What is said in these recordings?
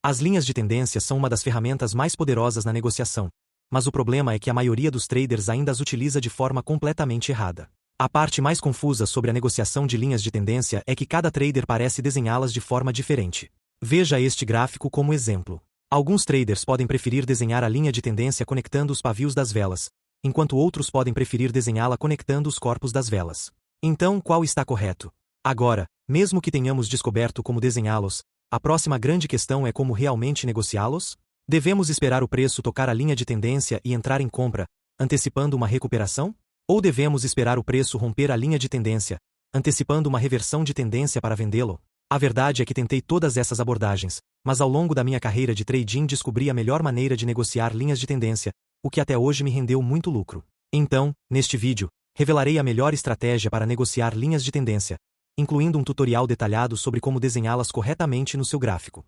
As linhas de tendência são uma das ferramentas mais poderosas na negociação, mas o problema é que a maioria dos traders ainda as utiliza de forma completamente errada. A parte mais confusa sobre a negociação de linhas de tendência é que cada trader parece desenhá-las de forma diferente. Veja este gráfico como exemplo. Alguns traders podem preferir desenhar a linha de tendência conectando os pavios das velas, enquanto outros podem preferir desenhá-la conectando os corpos das velas. Então, qual está correto? Agora, mesmo que tenhamos descoberto como desenhá-los, a próxima grande questão é como realmente negociá-los? Devemos esperar o preço tocar a linha de tendência e entrar em compra, antecipando uma recuperação? Ou devemos esperar o preço romper a linha de tendência, antecipando uma reversão de tendência para vendê-lo? A verdade é que tentei todas essas abordagens, mas ao longo da minha carreira de trading descobri a melhor maneira de negociar linhas de tendência, o que até hoje me rendeu muito lucro. Então, neste vídeo, revelarei a melhor estratégia para negociar linhas de tendência, incluindo um tutorial detalhado sobre como desenhá-las corretamente no seu gráfico.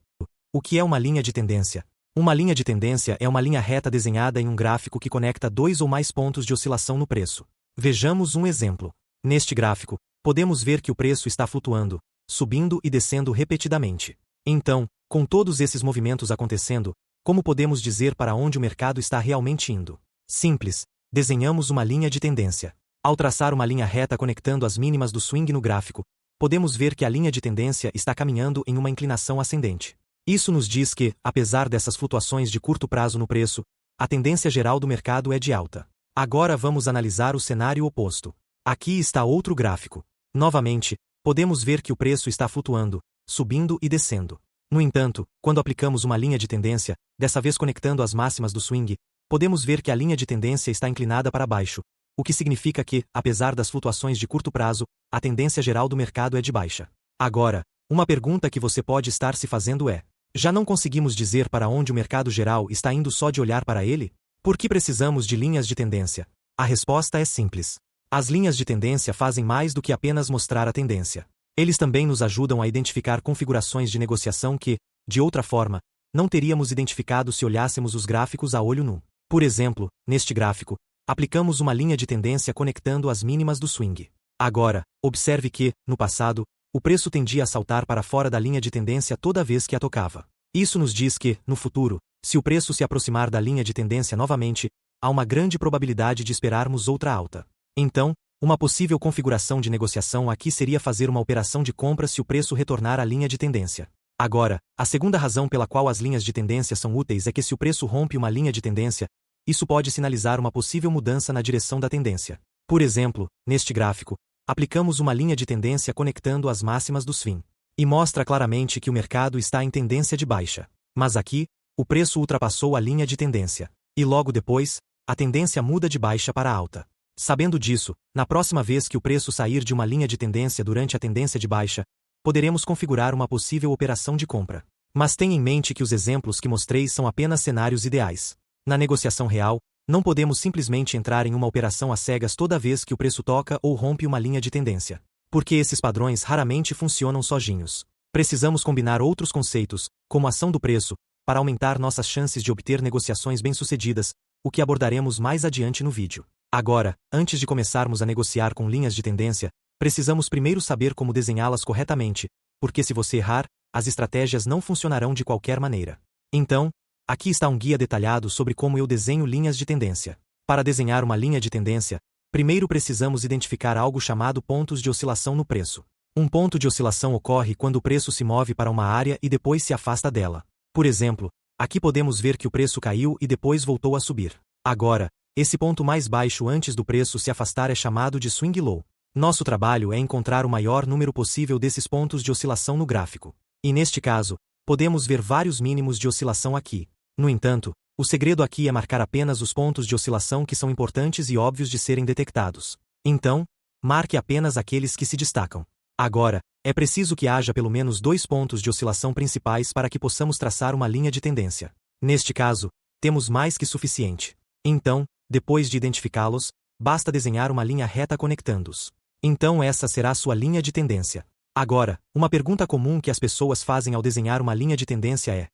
O que é uma linha de tendência? Uma linha de tendência é uma linha reta desenhada em um gráfico que conecta dois ou mais pontos de oscilação no preço. Vejamos um exemplo. Neste gráfico, podemos ver que o preço está flutuando, subindo e descendo repetidamente. Então, com todos esses movimentos acontecendo, como podemos dizer para onde o mercado está realmente indo? Simples, desenhamos uma linha de tendência. Ao traçar uma linha reta conectando as mínimas do swing no gráfico, podemos ver que a linha de tendência está caminhando em uma inclinação ascendente. Isso nos diz que, apesar dessas flutuações de curto prazo no preço, a tendência geral do mercado é de alta. Agora vamos analisar o cenário oposto. Aqui está outro gráfico. Novamente, podemos ver que o preço está flutuando, subindo e descendo. No entanto, quando aplicamos uma linha de tendência, dessa vez conectando as máximas do swing, podemos ver que a linha de tendência está inclinada para baixo, o que significa que, apesar das flutuações de curto prazo, a tendência geral do mercado é de baixa. Agora, uma pergunta que você pode estar se fazendo é: já não conseguimos dizer para onde o mercado geral está indo só de olhar para ele? Por que precisamos de linhas de tendência? A resposta é simples. As linhas de tendência fazem mais do que apenas mostrar a tendência. Eles também nos ajudam a identificar configurações de negociação que, de outra forma, não teríamos identificado se olhássemos os gráficos a olho nu. Por exemplo, neste gráfico, aplicamos uma linha de tendência conectando as mínimas do swing. Agora, observe que, no passado, o preço tendia a saltar para fora da linha de tendência toda vez que a tocava. Isso nos diz que, no futuro, se o preço se aproximar da linha de tendência novamente, há uma grande probabilidade de esperarmos outra alta. Então, uma possível configuração de negociação aqui seria fazer uma operação de compra se o preço retornar à linha de tendência. Agora, a segunda razão pela qual as linhas de tendência são úteis é que se o preço rompe uma linha de tendência, isso pode sinalizar uma possível mudança na direção da tendência. Por exemplo, neste gráfico, aplicamos uma linha de tendência conectando as máximas do swing. E mostra claramente que o mercado está em tendência de baixa. Mas aqui, o preço ultrapassou a linha de tendência. E logo depois, a tendência muda de baixa para alta. Sabendo disso, na próxima vez que o preço sair de uma linha de tendência durante a tendência de baixa, poderemos configurar uma possível operação de compra. Mas tenha em mente que os exemplos que mostrei são apenas cenários ideais. Na negociação real, não podemos simplesmente entrar em uma operação às cegas toda vez que o preço toca ou rompe uma linha de tendência. Porque esses padrões raramente funcionam sozinhos. Precisamos combinar outros conceitos, como a ação do preço, para aumentar nossas chances de obter negociações bem-sucedidas, o que abordaremos mais adiante no vídeo. Agora, antes de começarmos a negociar com linhas de tendência, precisamos primeiro saber como desenhá-las corretamente, porque se você errar, as estratégias não funcionarão de qualquer maneira. Então, aqui está um guia detalhado sobre como eu desenho linhas de tendência. Para desenhar uma linha de tendência, primeiro precisamos identificar algo chamado pontos de oscilação no preço. Um ponto de oscilação ocorre quando o preço se move para uma área e depois se afasta dela. Por exemplo, aqui podemos ver que o preço caiu e depois voltou a subir. Agora, esse ponto mais baixo antes do preço se afastar é chamado de swing low. Nosso trabalho é encontrar o maior número possível desses pontos de oscilação no gráfico. E neste caso, podemos ver vários mínimos de oscilação aqui. No entanto, o segredo aqui é marcar apenas os pontos de oscilação que são importantes e óbvios de serem detectados. Então, marque apenas aqueles que se destacam. Agora, é preciso que haja pelo menos 2 pontos de oscilação principais para que possamos traçar uma linha de tendência. Neste caso, temos mais que suficiente. Então, depois de identificá-los, basta desenhar uma linha reta conectando-os. Então essa será a sua linha de tendência. Agora, uma pergunta comum que as pessoas fazem ao desenhar uma linha de tendência é: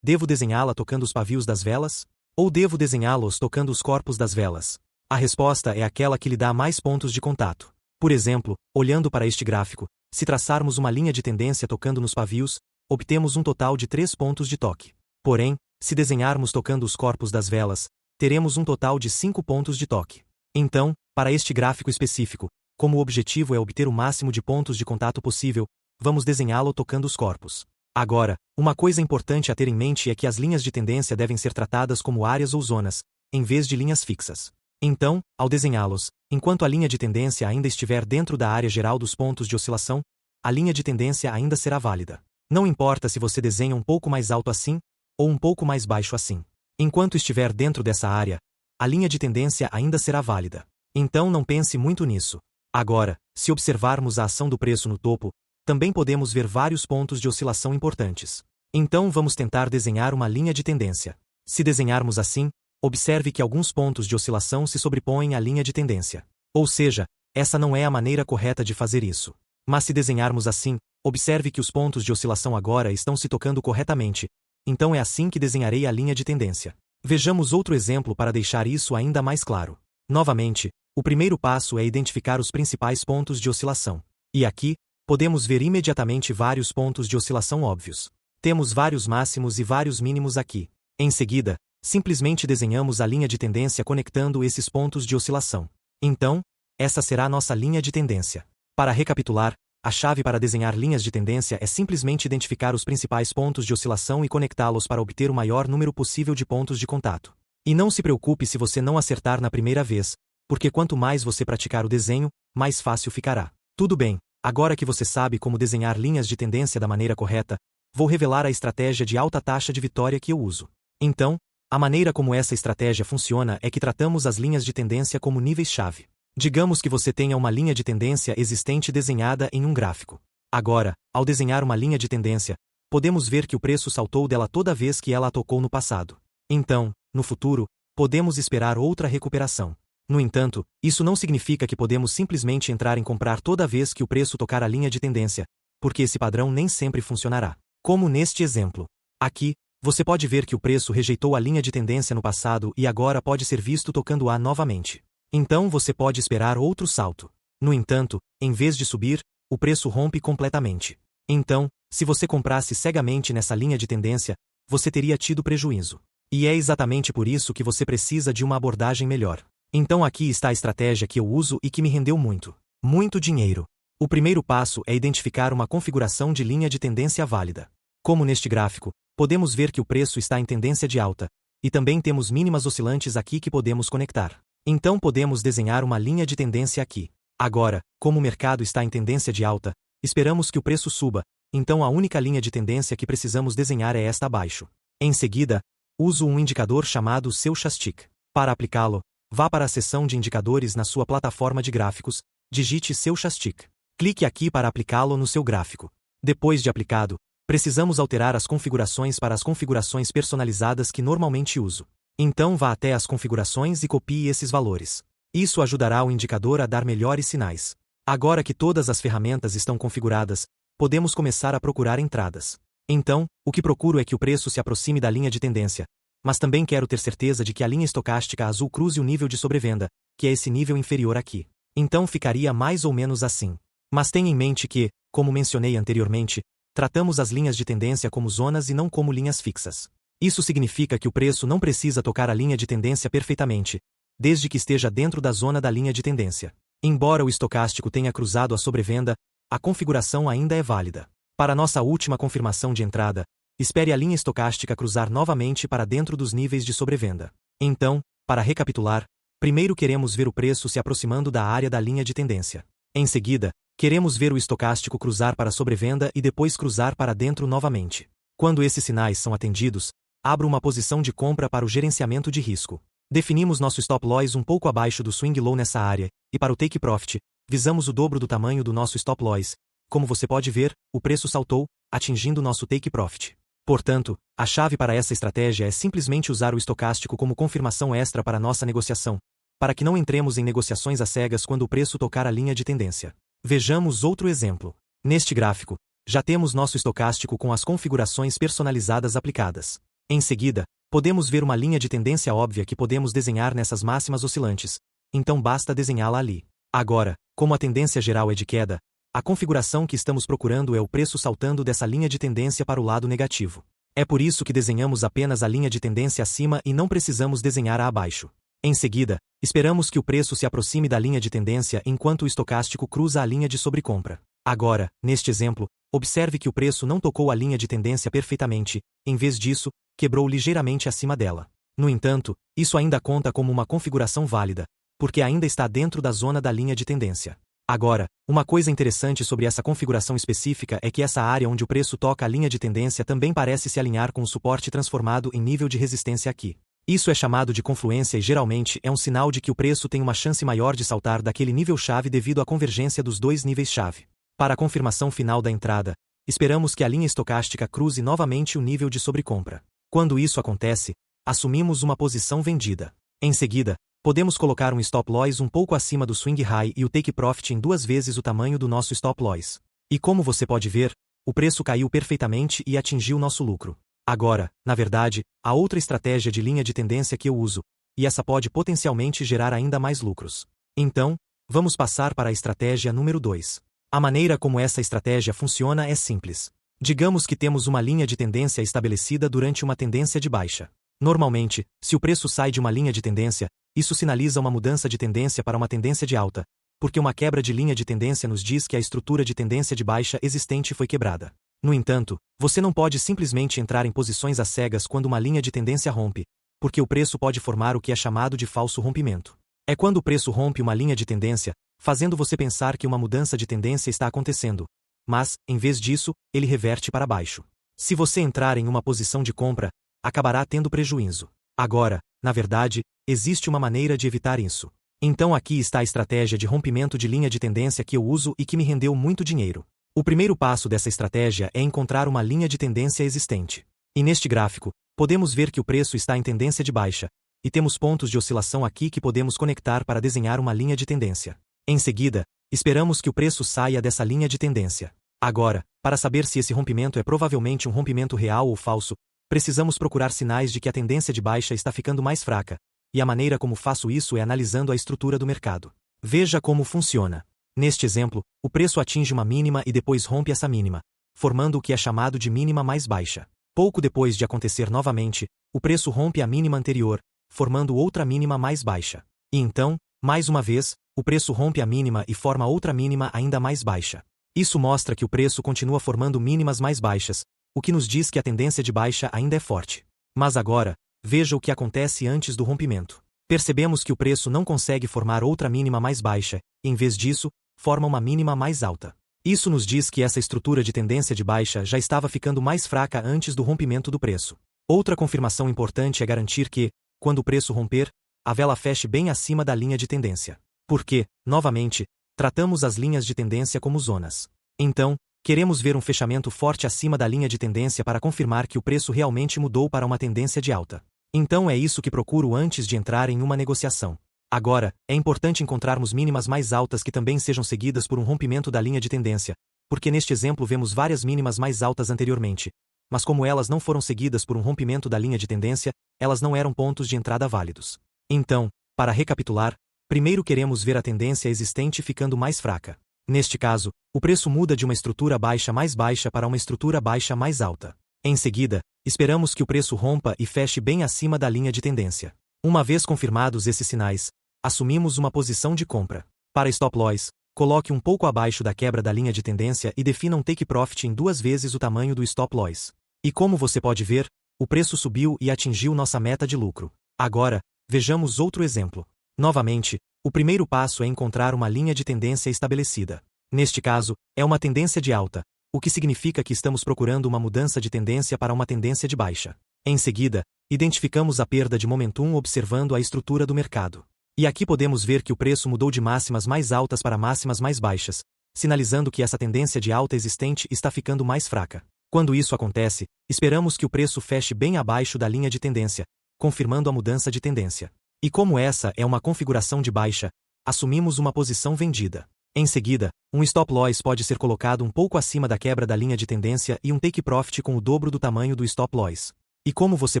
devo desenhá-la tocando os pavios das velas? Ou devo desenhá-los tocando os corpos das velas? A resposta é aquela que lhe dá mais pontos de contato. Por exemplo, olhando para este gráfico, se traçarmos uma linha de tendência tocando nos pavios, obtemos um total de 3 pontos de toque. Porém, se desenharmos tocando os corpos das velas, teremos um total de 5 pontos de toque. Então, para este gráfico específico, como o objetivo é obter o máximo de pontos de contato possível, vamos desenhá-lo tocando os corpos. Agora, uma coisa importante a ter em mente é que as linhas de tendência devem ser tratadas como áreas ou zonas, em vez de linhas fixas. Então, ao desenhá-los, enquanto a linha de tendência ainda estiver dentro da área geral dos pontos de oscilação, a linha de tendência ainda será válida. Não importa se você desenha um pouco mais alto assim, ou um pouco mais baixo assim. Enquanto estiver dentro dessa área, a linha de tendência ainda será válida. Então não pense muito nisso. Agora, se observarmos a ação do preço no topo, também podemos ver vários pontos de oscilação importantes. Então vamos tentar desenhar uma linha de tendência. Se desenharmos assim, observe que alguns pontos de oscilação se sobrepõem à linha de tendência. Ou seja, essa não é a maneira correta de fazer isso. Mas se desenharmos assim, observe que os pontos de oscilação agora estão se tocando corretamente, então é assim que desenharei a linha de tendência. Vejamos outro exemplo para deixar isso ainda mais claro. Novamente, o primeiro passo é identificar os principais pontos de oscilação. E aqui, podemos ver imediatamente vários pontos de oscilação óbvios. Temos vários máximos e vários mínimos aqui. Em seguida, simplesmente desenhamos a linha de tendência conectando esses pontos de oscilação. Então, essa será a nossa linha de tendência. Para recapitular, a chave para desenhar linhas de tendência é simplesmente identificar os principais pontos de oscilação e conectá-los para obter o maior número possível de pontos de contato. E não se preocupe se você não acertar na primeira vez, porque quanto mais você praticar o desenho, mais fácil ficará. Tudo bem, agora que você sabe como desenhar linhas de tendência da maneira correta, vou revelar a estratégia de alta taxa de vitória que eu uso. Então, a maneira como essa estratégia funciona é que tratamos as linhas de tendência como níveis-chave. Digamos que você tenha uma linha de tendência existente desenhada em um gráfico. Agora, ao desenhar uma linha de tendência, podemos ver que o preço saltou dela toda vez que ela a tocou no passado. Então, no futuro, podemos esperar outra recuperação. No entanto, isso não significa que podemos simplesmente entrar em comprar toda vez que o preço tocar a linha de tendência, porque esse padrão nem sempre funcionará. Como neste exemplo. Aqui, você pode ver que o preço rejeitou a linha de tendência no passado e agora pode ser visto tocando-a novamente. Então você pode esperar outro salto. No entanto, em vez de subir, o preço rompe completamente. Então, se você comprasse cegamente nessa linha de tendência, você teria tido prejuízo. E é exatamente por isso que você precisa de uma abordagem melhor. Então aqui está a estratégia que eu uso e que me rendeu muito dinheiro. O primeiro passo é identificar uma configuração de linha de tendência válida. Como neste gráfico, podemos ver que o preço está em tendência de alta, e também temos mínimas oscilantes aqui que podemos conectar. Então podemos desenhar uma linha de tendência aqui. Agora, como o mercado está em tendência de alta, esperamos que o preço suba, então a única linha de tendência que precisamos desenhar é esta abaixo. Em seguida, uso um indicador chamado Stochastic. Para aplicá-lo, vá para a seção de indicadores na sua plataforma de gráficos, digite Stochastic. Clique aqui para aplicá-lo no seu gráfico. Depois de aplicado, precisamos alterar as configurações para as configurações personalizadas que normalmente uso. Então vá até as configurações e copie esses valores. Isso ajudará o indicador a dar melhores sinais. Agora que todas as ferramentas estão configuradas, podemos começar a procurar entradas. Então, o que procuro é que o preço se aproxime da linha de tendência, mas também quero ter certeza de que a linha estocástica azul cruze o nível de sobrevenda, que é esse nível inferior aqui. Então ficaria mais ou menos assim. Mas tenha em mente que, como mencionei anteriormente, tratamos as linhas de tendência como zonas e não como linhas fixas. Isso significa que o preço não precisa tocar a linha de tendência perfeitamente, desde que esteja dentro da zona da linha de tendência. Embora o estocástico tenha cruzado a sobrevenda, a configuração ainda é válida. Para nossa última confirmação de entrada, espere a linha estocástica cruzar novamente para dentro dos níveis de sobrevenda. Então, para recapitular, primeiro queremos ver o preço se aproximando da área da linha de tendência. Em seguida, queremos ver o estocástico cruzar para a sobrevenda e depois cruzar para dentro novamente. Quando esses sinais são atendidos, abra uma posição de compra para o gerenciamento de risco. Definimos nosso stop loss um pouco abaixo do swing low nessa área, e para o take profit, visamos o dobro do tamanho do nosso stop loss. Como você pode ver, o preço saltou, atingindo nosso take profit. Portanto, a chave para essa estratégia é simplesmente usar o estocástico como confirmação extra para nossa negociação, para que não entremos em negociações às cegas quando o preço tocar a linha de tendência. Vejamos outro exemplo. Neste gráfico, já temos nosso estocástico com as configurações personalizadas aplicadas. Em seguida, podemos ver uma linha de tendência óbvia que podemos desenhar nessas máximas oscilantes, então basta desenhá-la ali. Agora, como a tendência geral é de queda, A configuração que estamos procurando é o preço saltando dessa linha de tendência para o lado negativo. É por isso que desenhamos apenas a linha de tendência acima e não precisamos desenhar a abaixo. Em seguida, esperamos que o preço se aproxime da linha de tendência enquanto o estocástico cruza a linha de sobrecompra. Agora, neste exemplo, observe que o preço não tocou a linha de tendência perfeitamente, em vez disso, quebrou ligeiramente acima dela. No entanto, isso ainda conta como uma configuração válida, porque ainda está dentro da zona da linha de tendência. Agora, uma coisa interessante sobre essa configuração específica é que essa área onde o preço toca a linha de tendência também parece se alinhar com o suporte transformado em nível de resistência aqui. Isso é chamado de confluência e geralmente é um sinal de que o preço tem uma chance maior de saltar daquele nível-chave devido à convergência dos dois níveis-chave. Para a confirmação final da entrada, esperamos que a linha estocástica cruze novamente o nível de sobrecompra. Quando isso acontece, assumimos uma posição vendida. Em seguida, podemos colocar um stop loss um pouco acima do swing high e o take profit em 2 vezes o tamanho do nosso stop loss. E como você pode ver, o preço caiu perfeitamente e atingiu nosso lucro. Agora, na verdade, há outra estratégia de linha de tendência que eu uso, e essa pode potencialmente gerar ainda mais lucros. Então, vamos passar para a estratégia número 2. A maneira como essa estratégia funciona é simples. Digamos que temos uma linha de tendência estabelecida durante uma tendência de baixa. Normalmente, se o preço sai de uma linha de tendência, isso sinaliza uma mudança de tendência para uma tendência de alta, porque uma quebra de linha de tendência nos diz que a estrutura de tendência de baixa existente foi quebrada. No entanto, você não pode simplesmente entrar em posições às cegas quando uma linha de tendência rompe, porque o preço pode formar o que é chamado de falso rompimento. É quando o preço rompe uma linha de tendência, fazendo você pensar que uma mudança de tendência está acontecendo, mas, em vez disso, ele reverte para baixo. Se você entrar em uma posição de compra, acabará tendo prejuízo. Agora, na verdade, existe uma maneira de evitar isso. Então aqui está a estratégia de rompimento de linha de tendência que eu uso e que me rendeu muito dinheiro. O primeiro passo dessa estratégia é encontrar uma linha de tendência existente. E neste gráfico, podemos ver que o preço está em tendência de baixa, e temos pontos de oscilação aqui que podemos conectar para desenhar uma linha de tendência. Em seguida, esperamos que o preço saia dessa linha de tendência. Agora, para saber se esse rompimento é provavelmente um rompimento real ou falso, precisamos procurar sinais de que a tendência de baixa está ficando mais fraca, e a maneira como faço isso é analisando a estrutura do mercado. Veja como funciona. Neste exemplo, o preço atinge uma mínima e depois rompe essa mínima, formando o que é chamado de mínima mais baixa. Pouco depois de acontecer novamente, o preço rompe a mínima anterior, formando outra mínima mais baixa. E então, mais uma vez, o preço rompe a mínima e forma outra mínima ainda mais baixa. Isso mostra que o preço continua formando mínimas mais baixas, o que nos diz que a tendência de baixa ainda é forte. Mas agora, veja o que acontece antes do rompimento. Percebemos que o preço não consegue formar outra mínima mais baixa, em vez disso, forma uma mínima mais alta. Isso nos diz que essa estrutura de tendência de baixa já estava ficando mais fraca antes do rompimento do preço. Outra confirmação importante é garantir que, quando o preço romper, a vela feche bem acima da linha de tendência. Porque, novamente, tratamos as linhas de tendência como zonas. Então, queremos ver um fechamento forte acima da linha de tendência para confirmar que o preço realmente mudou para uma tendência de alta. Então é isso que procuro antes de entrar em uma negociação. Agora, é importante encontrarmos mínimas mais altas que também sejam seguidas por um rompimento da linha de tendência, porque neste exemplo vemos várias mínimas mais altas anteriormente, mas como elas não foram seguidas por um rompimento da linha de tendência, elas não eram pontos de entrada válidos. Então, para recapitular, primeiro queremos ver a tendência existente ficando mais fraca. Neste caso, o preço muda de uma estrutura baixa mais baixa para uma estrutura baixa mais alta. Em seguida, esperamos que o preço rompa e feche bem acima da linha de tendência. Uma vez confirmados esses sinais, assumimos uma posição de compra. Para stop loss, coloque um pouco abaixo da quebra da linha de tendência e defina um take profit em 2 vezes o tamanho do stop loss. E como você pode ver, o preço subiu e atingiu nossa meta de lucro. Agora, vejamos outro exemplo. Novamente, o primeiro passo é encontrar uma linha de tendência estabelecida. Neste caso, é uma tendência de alta, o que significa que estamos procurando uma mudança de tendência para uma tendência de baixa. Em seguida, identificamos a perda de momentum observando a estrutura do mercado. E aqui podemos ver que o preço mudou de máximas mais altas para máximas mais baixas, sinalizando que essa tendência de alta existente está ficando mais fraca. Quando isso acontece, esperamos que o preço feche bem abaixo da linha de tendência, confirmando a mudança de tendência. E como essa é uma configuração de baixa, assumimos uma posição vendida. Em seguida, um stop loss pode ser colocado um pouco acima da quebra da linha de tendência e um take profit com o dobro do tamanho do stop loss. E como você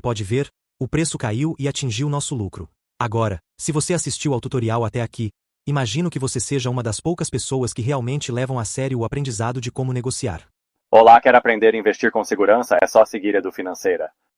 pode ver, o preço caiu e atingiu nosso lucro. Agora, se você assistiu ao tutorial até aqui, Imagino que você seja uma das poucas pessoas que realmente levam a sério o aprendizado de como negociar. Olá, quer aprender a investir com segurança? É só seguir Edu Financeira.